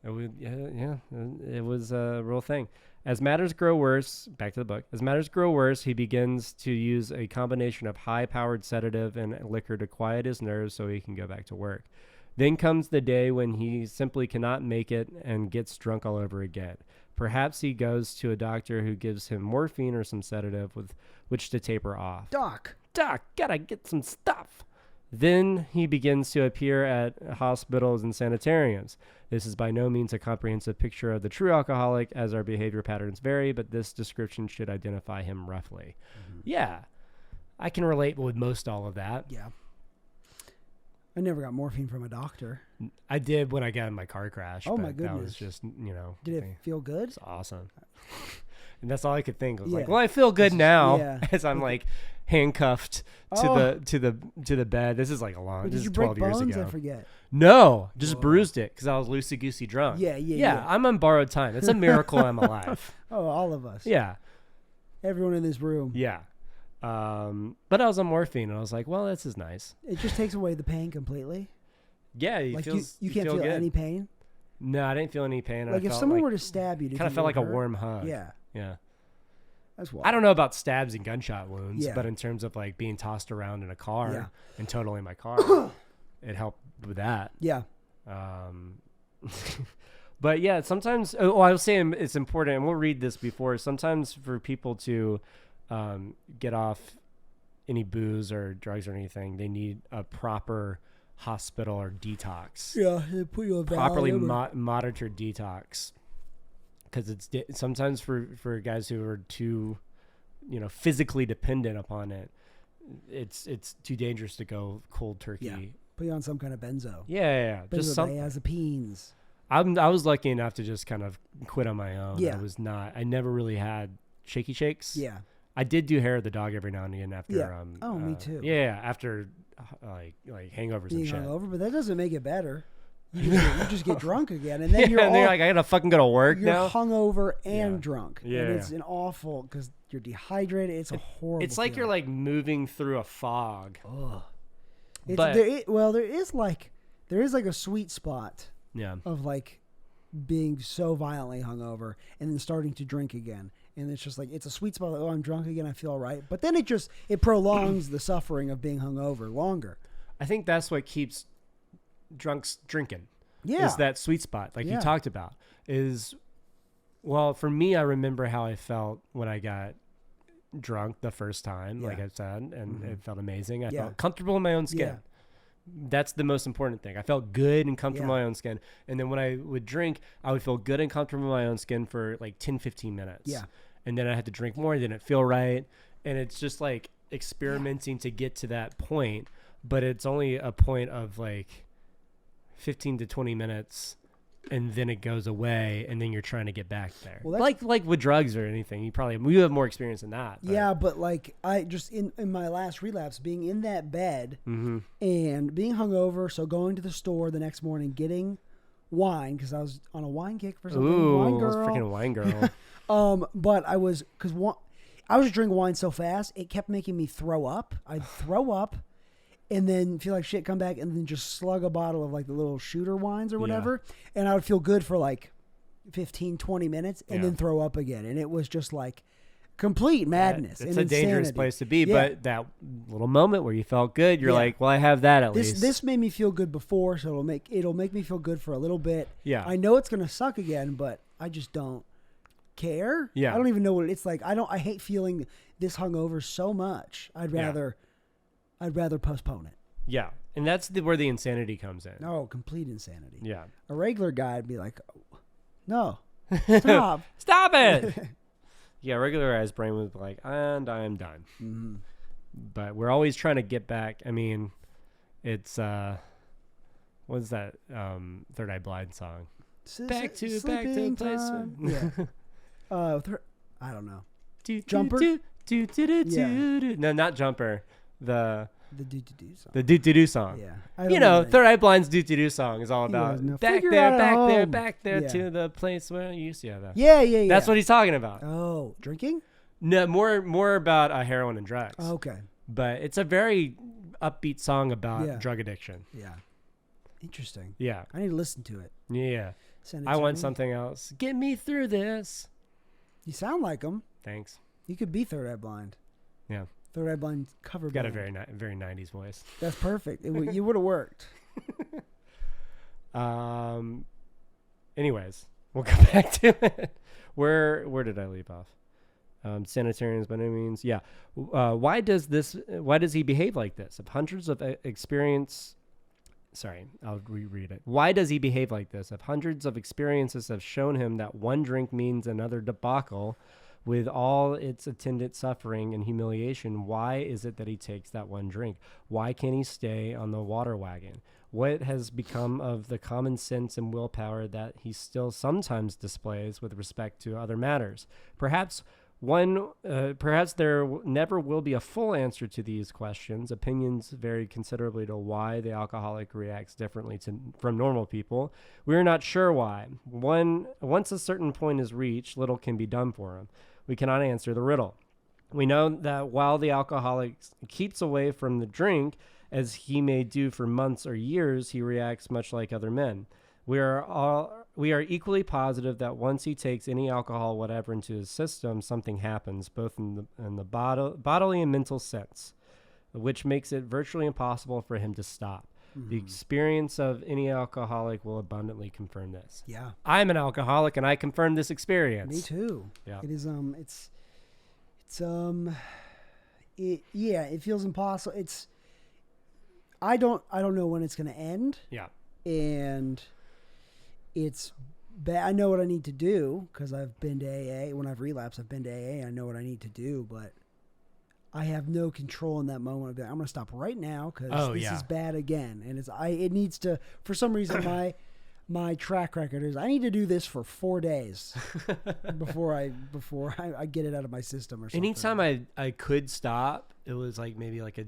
It was a real thing. As matters grow worse, back to the book. As matters grow worse, he begins to use a combination of high-powered sedative and liquor to quiet his nerves so he can go back to work. Then comes the day when he simply cannot make it and gets drunk all over again. Perhaps he goes to a doctor who gives him morphine or some sedative with which to taper off. Doc, gotta get some stuff. Then he begins to appear at hospitals and sanitariums. This is by no means a comprehensive picture of the true alcoholic, as our behavior patterns vary, but this description should identify him roughly. Yeah, I can relate with most all of that. Yeah. I never got morphine from a doctor. I did when I got in my car crash. Oh, my goodness. That was just, Did it feel good? It's awesome. And that's all I could think. I was like, well, I feel good now as I'm like handcuffed to the bed. This is like this is 12 years ago. I forget. No, just bruised it because I was loosey-goosey drunk. Yeah. I'm on borrowed time. It's a miracle I'm alive. Oh, all of us. Yeah. Everyone in this room. Yeah. But I was on morphine and I was like, well, this is nice. It just takes away the pain completely. Yeah, you can't feel good. any pain. No, I didn't feel any pain. Like if someone were to stab you, kind of felt like a warm hug. Yeah. That's wild. I don't know about stabs and gunshot wounds, but in terms of like being tossed around in a car and totaling my car, it helped with that. Yeah. But yeah, sometimes. I was saying it's important, and we'll read this before. Sometimes for people to get off any booze or drugs or anything, they need a proper hospital or detox. Yeah, they put you on properly monitored detox, because it's sometimes for guys who are too, physically dependent upon it, it's too dangerous to go cold turkey. Yeah. Put you on some kind of benzo. Yeah. Just some benzodiazepines. I was lucky enough to just kind of quit on my own. Yeah. I never really had shaky shakes. Yeah. I did do hair of the dog every now and again after. Yeah. Me too. Yeah, after like hangovers and shit. Hungover, but that doesn't make it better. You just get drunk again, and then you're like, I gotta fucking go to work now. You're hungover and drunk. Yeah, and it's an awful because you're dehydrated. It's a horrible. It's like feeling. you're like moving through a fog. Ugh. There is like a sweet spot. Yeah. Of like being so violently hungover and then starting to drink again. And it's just like, it's a sweet spot. Like, I'm drunk again. I feel all right. But then it prolongs the suffering of being hungover longer. I think that's what keeps drunks drinking. Yeah. Is that sweet spot, like Yeah. you talked about. Well, for me, I remember how I felt when I got drunk the first time, like Yeah. I said, and it felt amazing. I Yeah. felt comfortable in my own skin. Yeah. That's the most important thing. I felt good and comfortable Yeah. in my own skin. And then when I would drink, I would feel good and comfortable in my own skin for like 10, 15 minutes. Yeah. And then I had to drink more. It didn't feel right. And it's just like experimenting to get to that point. But it's only a point of like 15 to 20 minutes. And then it goes away, and then you're trying to get back there. Well, like with drugs or anything, you have more experience than that. But. Yeah, but like I just in my last relapse, being in that bed and being hungover, so going to the store the next morning, getting wine because I was on a wine kick for something. Ooh, wine girl. freaking wine girl. But I was I was drinking wine so fast it kept making me throw up. I'd throw up. And then feel like shit, come back, and then just slug a bottle of like the little shooter wines or whatever. Yeah. And I would feel good for like 15, 20 minutes and then throw up again. And it was just like complete madness. It's and a dangerous insanity. place to be. But that little moment where you felt good, you're like, well, I have that at least. This made me feel good before, so it'll make me feel good for a little bit. Yeah. I know it's going to suck again, but I just don't care. Yeah. I don't even know what it's like. I hate feeling this hungover so much. I'd rather postpone it. Yeah. And that's where the insanity comes in. No, complete insanity. Yeah. A regular guy would be like, oh, no, stop. Stop it. Yeah, regularized brain would be like, and I am done. Mm-hmm. But we're always trying to get back. I mean, it's, what's that Third Eye Blind song? Back to the place. Yeah. I don't know. Jumper? Yeah. No, not Jumper. The do-do-do song. The do-do-do song. Yeah. Third Eye Blind's do-do-do song is all about back there Yeah. to the place where you used to have that. Yeah. That's what he's talking about. Oh, drinking? No, more about heroin and drugs. Oh, okay. But it's a very upbeat song about drug addiction. Yeah. Interesting. Yeah. I need to listen to it. Yeah. Send it I to want me. something else. Get me through this. You sound like him. Thanks. You could be Third Eye Blind. Yeah. Third Eye Blind cover Got band. a very 90s voice. That's perfect. You would have worked. Anyways, we'll go back to it. Where did I leave off? Sanitarians by no means. Yeah. Why does he behave like this? If hundreds of I'll reread it. Why does he behave like this? If hundreds of experiences have shown him that one drink means another debacle with all its attendant suffering and humiliation, why is it that he takes that one drink? Why can't he stay on the water wagon? What has become of the common sense and willpower that he still sometimes displays with respect to other matters? Perhaps there never will be a full answer to these questions. Opinions vary considerably to why the alcoholic reacts differently from normal people. We are not sure why. Once a certain point is reached, little can be done for him. We cannot answer the riddle. We know that while the alcoholic keeps away from the drink, as he may do for months or years, he reacts much like other men. We are equally positive that once he takes any alcohol whatever into his system, something happens, both in the bodily and mental sense, which makes it virtually impossible for him to stop. Mm-hmm. The experience of any alcoholic will abundantly confirm this. Yeah. I'm an alcoholic, and I confirm this experience. Me too. Yeah. It is. It feels impossible. I don't know when it's going to end. Yeah. And it's bad. I know what I need to do because I've been to AA. When I've relapsed, I've been to AA. I know what I need to do, but I have no control in that moment. I'm going to stop right now because this is bad again. And it needs to, for some reason, my track record is I need to do this for 4 days before I get it out of my system or something. Anytime I could stop, it was like maybe like a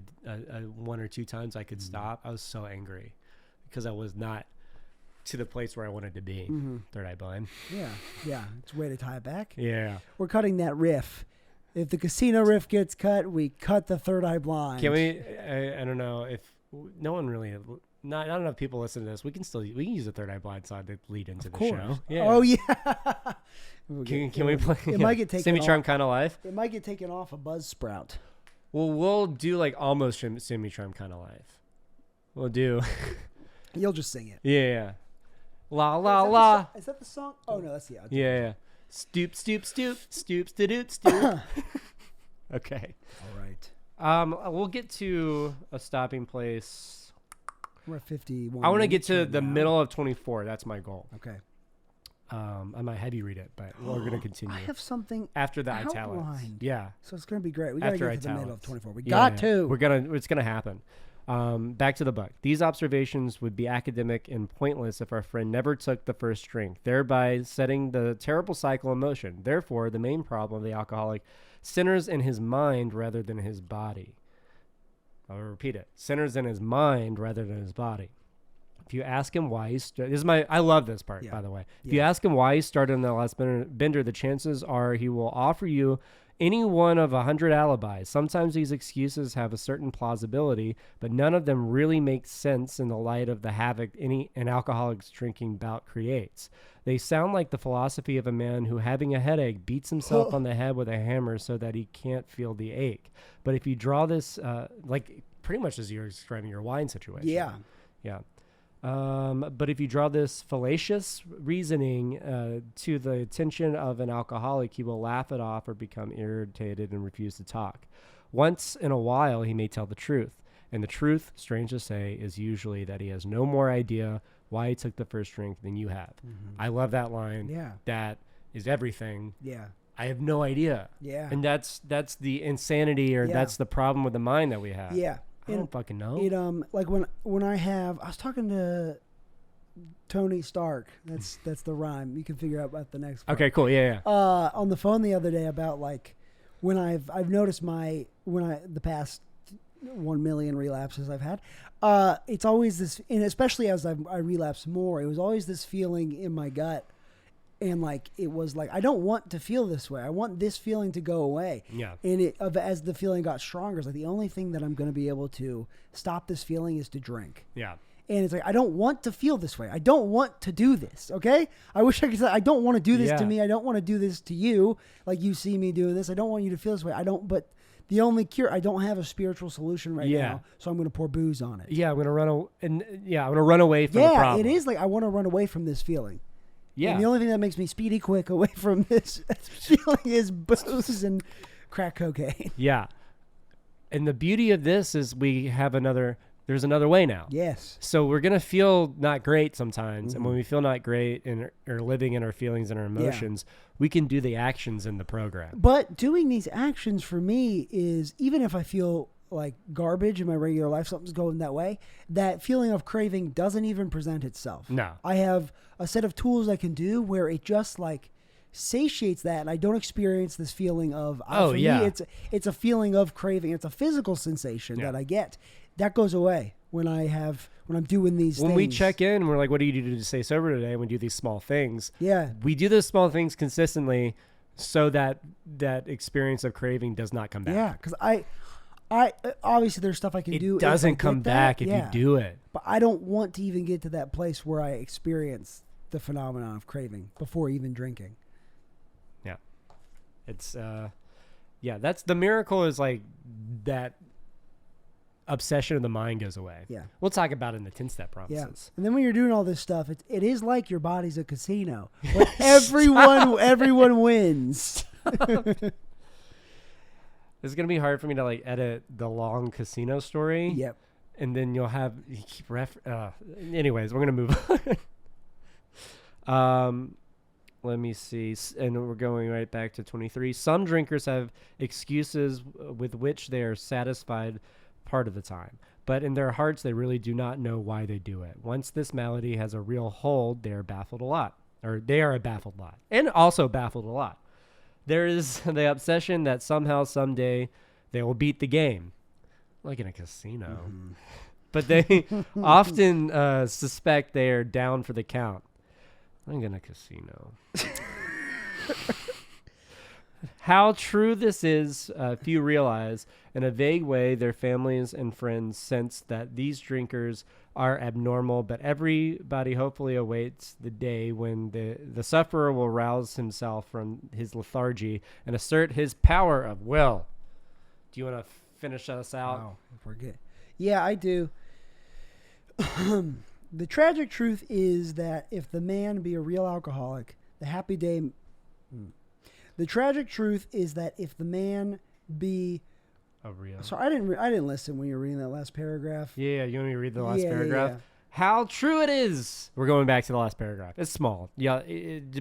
one or two times I could stop. I was so angry because I was not to the place where I wanted to be. Mm-hmm. Third Eye Blind. Yeah. It's a way to tie it back. Yeah. We're cutting that riff. If the casino riff gets cut, we cut the Third Eye Blind. Can we? I don't know if no one really. Not enough people listen to this. We can use a Third Eye Blind song to lead into the show. Yeah. Oh yeah. Can we play? It might get taken Semi-Charmed Kind of Life. It might get taken off a Buzzsprout. Well, we'll do like almost Semi-Charmed Kind of Life. We'll do. You'll just sing it. Yeah. La la la. Is that the song? Oh no, that's the outro. Yeah. Stoop, stoop, stoop, stoops, to doot, stoop. Okay. All right. We'll get to a stopping place. We're at 51. I want to get to right the now. middle of 24. That's my goal. Okay. I might have you read it, but we're going to continue. I have something after the outlined. italics. Yeah. So it's going to be great. We got to After get to the middle of italics. 24. We Yeah, got yeah. to. It's gonna happen. Back to the book. These observations would be academic and pointless if our friend never took the first drink, thereby setting the terrible cycle in motion. Therefore, the main problem of the alcoholic centers in his mind rather than his body. I'll repeat it. Centers in his mind rather than his body. If you ask him why I love this part, by the way. If you ask him why he started on the last bender, the chances are he will offer you any one of 100 alibis. Sometimes these excuses have a certain plausibility, but none of them really make sense in the light of the havoc an alcoholic's drinking bout creates. They sound like the philosophy of a man who, having a headache, beats himself on the head with a hammer so that he can't feel the ache. But if you draw this, like pretty much as you're describing your wine situation. Yeah. Yeah. But if you draw this fallacious reasoning to the attention of an alcoholic, he will laugh it off or become irritated and refuse to talk. Once in a while, he may tell the truth. And the truth, strange to say, is usually that he has no more idea why he took the first drink than you have. Mm-hmm. I love that line. Yeah. That is everything. Yeah. I have no idea. Yeah. And that's the insanity, or that's the problem with the mind that we have. Yeah. I don't fucking know. It like when I was talking to Tony Stark. That's the rhyme. You can figure out about the next part. Okay, cool. Yeah. On the phone the other day about like when I've noticed the past 1 million relapses I've had. It's always this, and especially as I relapse more, it was always this feeling in my gut. And like it was like I don't want to feel this way. I want this feeling to go away. Yeah. And as the feeling got stronger, it's like the only thing that I'm going to be able to stop this feeling is to drink. Yeah. And it's like I don't want to feel this way. I don't want to do this. Okay. I wish I could say I don't want to do this to me. I don't want to do this to you. Like you see me doing this. I don't want you to feel this way. But the only cure, I don't have a spiritual solution right now. So I'm going to pour booze on it. Yeah. I'm going to run away from the problem. Yeah. It is like I want to run away from this feeling. Yeah. And the only thing that makes me speedy quick away from this feeling is booze and crack cocaine. Yeah. And the beauty of this is there's another way now. Yes. So we're going to feel not great sometimes. Mm-hmm. And when we feel not great and are living in our feelings and our emotions, we can do the actions in the program. But doing these actions for me is, even if I feel like garbage in my regular life, something's going that way, that feeling of craving doesn't even present itself. No. I have a set of tools I can do where it just like satiates that, and I don't experience this feeling of, for me, it's a feeling of craving. It's a physical sensation that I get. That goes away when I'm doing these things. When we check in, we're like, what do you do to stay sober today? And we do these small things. Yeah. We do those small things consistently so that experience of craving does not come back. Yeah, because I obviously there's stuff I can do. It doesn't come back if you do it. But I don't want to even get to that place where I experience the phenomenon of craving before even drinking. Yeah. It's that's the miracle, is like that obsession of the mind goes away. Yeah. We'll talk about it in the 10-step promises. Yeah. And then when you're doing all this stuff, it is like your body's a casino. But everyone wins. It's going to be hard for me to like edit the long casino story. Yep. And then you'll have anyways, we're going to move on. Let me see. And we're going right back to 23. Some drinkers have excuses with which they are satisfied part of the time, but in their hearts, they really do not know why they do it. Once this malady has a real hold, they are baffled a lot, and also baffled a lot. There is the obsession that somehow, someday, they will beat the game, like in a casino. Mm-hmm. But they often suspect they are down for the count. Like in a casino. How true this is, few realize. In a vague way, their families and friends sense that these drinkers are abnormal, but everybody hopefully awaits the day when the sufferer will rouse himself from his lethargy and assert his power of will. Do you want to finish us out? Wow, if we're good. Yeah, I do. The tragic truth is that if the man be a real alcoholic, the happy day. The tragic truth is that if the man be a real. Sorry, I didn't listen when you were reading that last paragraph. Yeah, you want me to read the last paragraph? Yeah. How true it is. We're going back to the last paragraph. It's small. Yeah,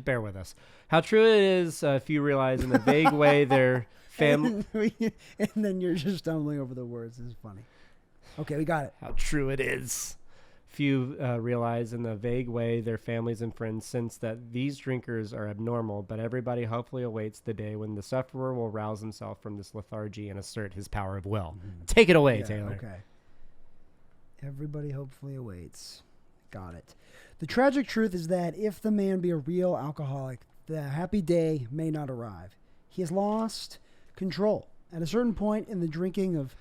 bear with us. How true it is if you realize in a vague way their family. And then you're just stumbling over the words. This is funny. Okay, we got it. How true it is. Few realize in a vague way their families and friends sense that these drinkers are abnormal, but everybody hopefully awaits the day when the sufferer will rouse himself from this lethargy and assert his power of will. Take it away, Taylor. Okay. Everybody hopefully awaits. Got it. The tragic truth is that if the man be a real alcoholic, the happy day may not arrive. He has lost control. At a certain point in the drinking of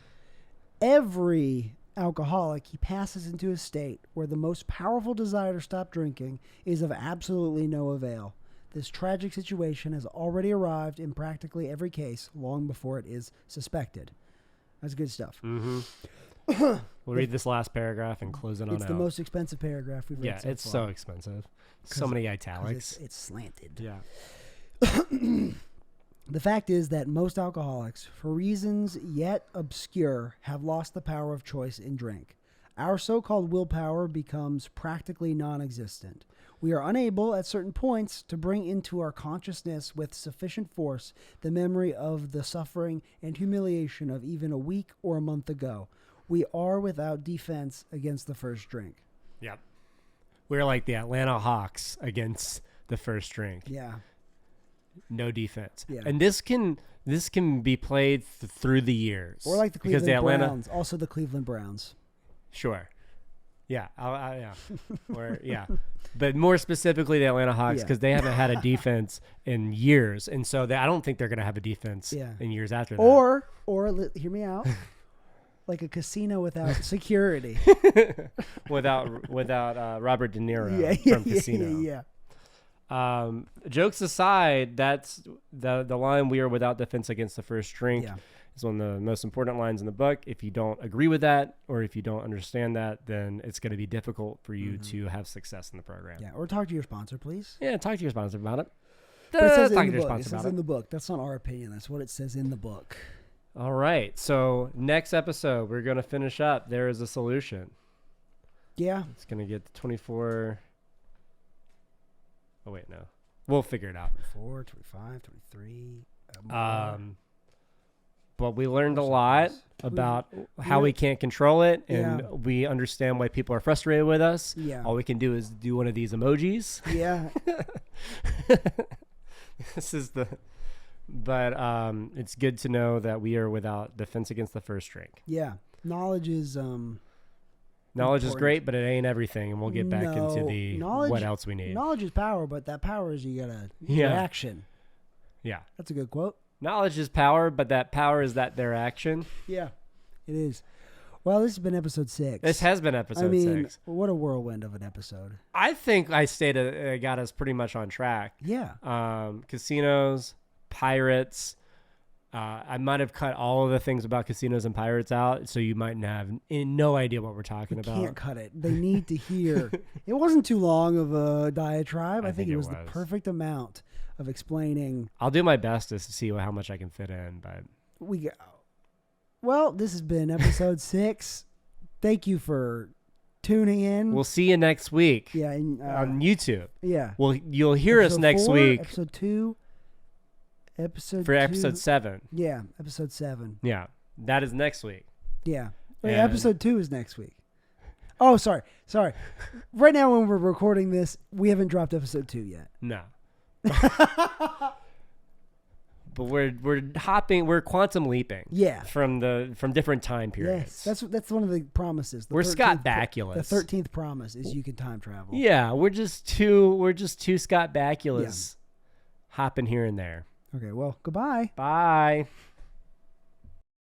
every alcoholic, he passes into a state where the most powerful desire to stop drinking is of absolutely no avail. This tragic situation has already arrived in practically every case long before it is suspected. That's good stuff. Mm-hmm. We'll read this last paragraph and close it on out. It's the most expensive paragraph we've read Yeah, so it's far. so expensive. So many italics. It's slanted. Yeah. The fact is that most alcoholics, for reasons yet obscure, have lost the power of choice in drink. Our so-called willpower becomes practically non-existent. We are unable, at certain points, to bring into our consciousness with sufficient force the memory of the suffering and humiliation of even a week or a month ago. We are without defense against the first drink. Yep. We're like the Atlanta Hawks against the first drink. Yeah. No defense. Yeah. And this can be played through the years. Or like the because Cleveland Browns. Also the Cleveland Browns. Sure. Yeah. Yeah. Yeah. But more specifically the Atlanta Hawks, because they haven't had a defense in years. And so I don't think they're going to have a defense in years after that. Or hear me out. Like a casino without security. without Robert De Niro from Casino. Yeah. Jokes aside, that's the line, we are without defense against the first drink, is one of the most important lines in the book. If you don't agree with that, or if you don't understand that, then it's going to be difficult for you to have success in the program. Yeah, or talk to your sponsor, please. Yeah, talk to your sponsor about it. But it says in the book. That's not our opinion. That's what it says in the book. All right. So next episode, we're going to finish up. There is a solution. Yeah. It's going to get the 24... Oh, wait, no. We'll figure it out. 24, 25, 23. But we learned a lot about how we can't control it, and we understand why people are frustrated with us. Yeah. All we can do is do one of these emojis. Yeah. This is the... But it's good to know that we are without defense against the first drink. Yeah. Knowledge is... Knowledge is great, but it ain't everything, and we'll get back into the what else we need. Knowledge is power, but that power is you gotta action. Yeah. That's a good quote. Knowledge is power, but that power is their action. Yeah, it is. Well, this has been episode 6. This has been episode 6. What a whirlwind of an episode. I think I got us pretty much on track. Yeah. Casinos, pirates. I might have cut all of the things about casinos and pirates out, so you might have no idea what we're talking about. Can't cut it. They need to hear. It wasn't too long of a diatribe. I think it was the perfect amount of explaining. I'll do my best to see how much I can fit in, but well, this has been episode 6. Thank you for tuning in. We'll see you next week. Yeah, on YouTube. Yeah. Well, you'll hear us next 4, week. Episode 2. Episode 7. Yeah, episode 7. Yeah, that is next week. Yeah. Wait, episode 2 is next week. Oh, sorry. Right now when we're recording this, we haven't dropped episode 2 yet. No. But we're quantum leaping. Yeah. From different time periods. Yes. That's one of the promises. We're Scott Bakula. The 13th promise is you can time travel. Yeah, we're just two Scott Bakulas hopping here and there. Okay, well, goodbye. Bye.